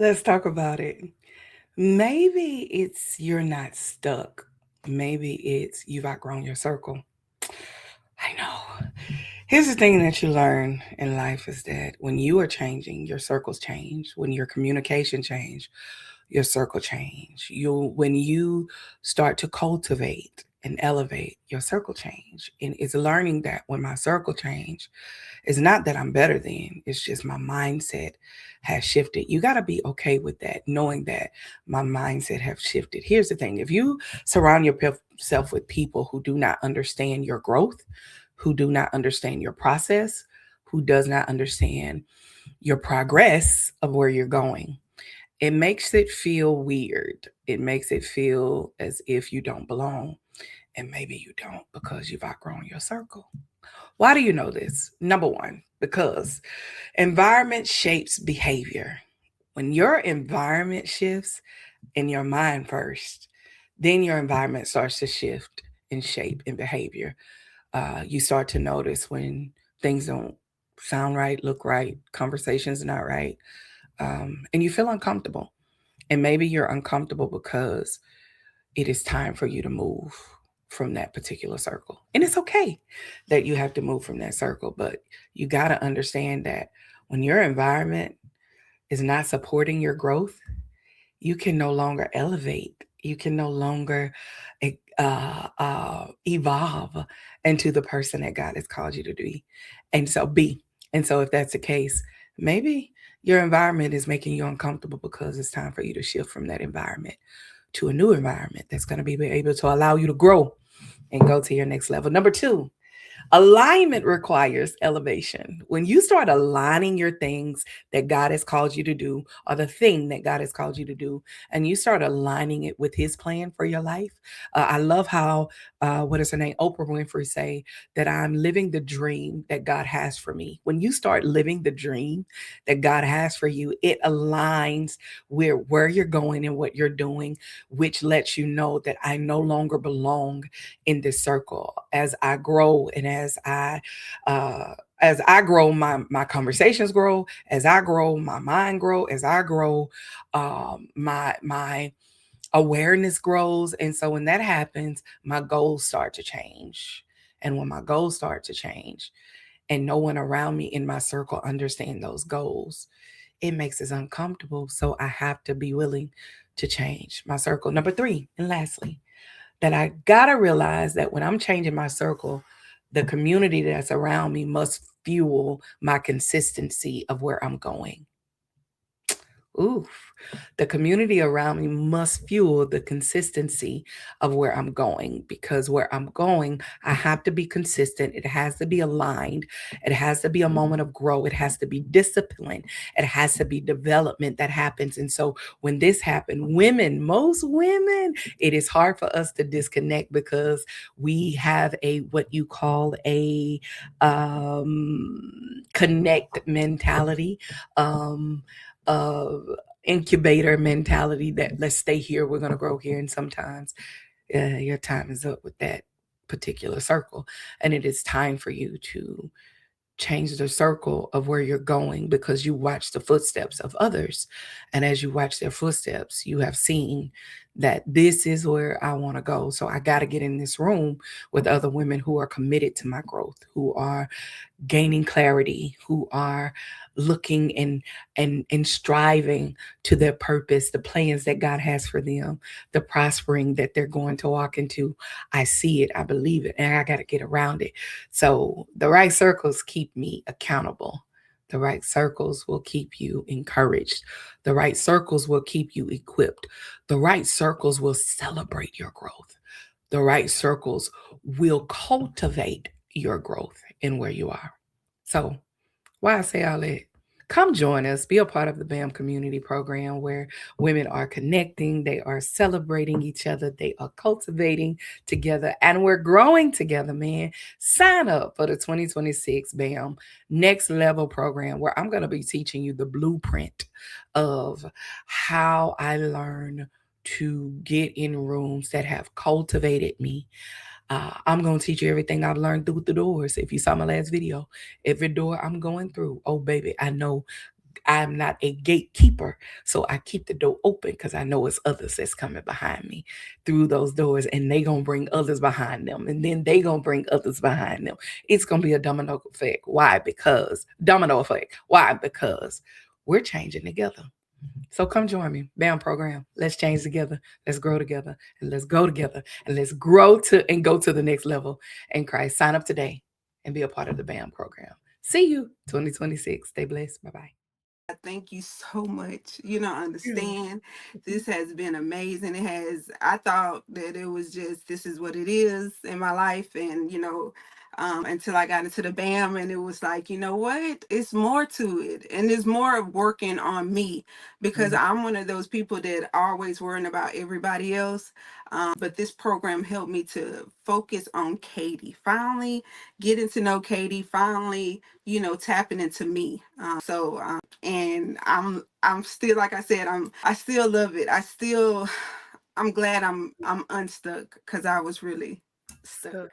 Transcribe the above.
Let's talk about it. Maybe it's you're not stuck. Maybe it's you've outgrown your circle. I know. Here's the thing that you learn in life is that when you are changing, your circles change. When your communication change, your circle change. You when you start to cultivate and elevate, your circle change. And it's learning that when my circle change, it's not that I'm better than, it's just my mindset has shifted. You got to be okay with that, knowing that my mindset have shifted. Here's the thing. If you surround yourself with people who do not understand your growth, who do not understand your process, who does not understand your progress of where you're going, it makes it feel weird. It makes it feel as if you don't belong. And maybe you don't because you've outgrown your circle. Why do you know this? Number one, because environment shapes behavior. When your environment shifts in your mind first, then your environment starts to shift and shape in behavior. You start to notice when things don't sound right, look right, conversations not right, and you feel uncomfortable. And maybe you're uncomfortable because it is time for you to move from that particular circle. And it's okay that you have to move from that circle, but you got to understand that when your environment is not supporting your growth, you can no longer elevate. You can no longer evolve into the person that God has called you to be. And so be. And so if that's the case, maybe your environment is making you uncomfortable because it's time for you to shift from that environment to a new environment that's going to be able to allow you to grow and go to your next level. Number two, alignment requires elevation. When you start aligning your things that God has called you to do, or the thing that God has called you to do, and you start aligning it with His plan for your life. I love how, what is her name? Oprah Winfrey say that I'm living the dream that God has for me. When you start living the dream that God has for you, it aligns with where you're going and what you're doing, which lets you know that I no longer belong in this circle. As I grow and as I grow, my conversations grow. As I grow, my mind grow. As I grow, my awareness grows. And so when that happens, my goals start to change. And when my goals start to change, and no one around me in my circle understand those goals, it makes us uncomfortable. So I have to be willing to change my circle. Number three, and lastly, that I gotta realize that when I'm changing my circle, the community that's around me must fuel my consistency of where I'm going. Ooh, the community around me must fuel the consistency of where I'm going, because where I'm going, I have to be consistent. It has to be aligned. It has to be a moment of growth. It has to be discipline. It has to be development that happens. And so when this happened, women, most women, it is hard for us to disconnect because we have a what you call a connect mentality. Of incubator mentality that let's stay here, we're going to grow here. And sometimes your time is up with that particular circle. And it is time for you to change the circle of where you're going because you watch the footsteps of others. And as you watch their footsteps, you have seen that this is where I want to go. So I got to get in this room with other women who are committed to my growth, who are gaining clarity, who are looking and striving to their purpose, the plans that God has for them, the prospering that they're going to walk into. I see it, I believe it, and I got to get around it. So the right circles keep me accountable. The right circles will keep you encouraged. The right circles will keep you equipped. The right circles will celebrate your growth. The right circles will cultivate your growth in where you are. So, why I say all that? Come join us. Be a part of the BAM community program where women are connecting, they are celebrating each other, they are cultivating together, and we're growing together, man. Sign up for the 2026 BAM Next Level program where I'm going to be teaching you the blueprint of how I learn to get in rooms that have cultivated me. I'm going to teach you everything I've learned through the doors. If you saw my last video, every door I'm going through, oh baby, I know I'm not a gatekeeper. So I keep the door open because I know it's others that's coming behind me through those doors, and they gonna bring others behind them, and then they gonna bring others behind them. It's gonna be a domino effect. Why? Because domino effect. Why? Because we're changing together. So come join me, BAM program. Let's change together. Let's grow together, and let's go together, and let's grow to and go to the next level in Christ. Sign up today and be a part of the BAM program. See you 2026. Stay blessed. Bye bye. Thank you so much. Understand this has been amazing. I thought that it was just, this is what it is in my life. And, until I got into the BAM, and it was like, you know what? It's more to it. And there's more of working on me, because I'm one of those people that always worrying about everybody else. But this program helped me to focus on Katie, finally getting to know Katie, finally, tapping into me. And I'm still, like I said, I still love it. I'm glad I'm unstuck, because I was really stuck.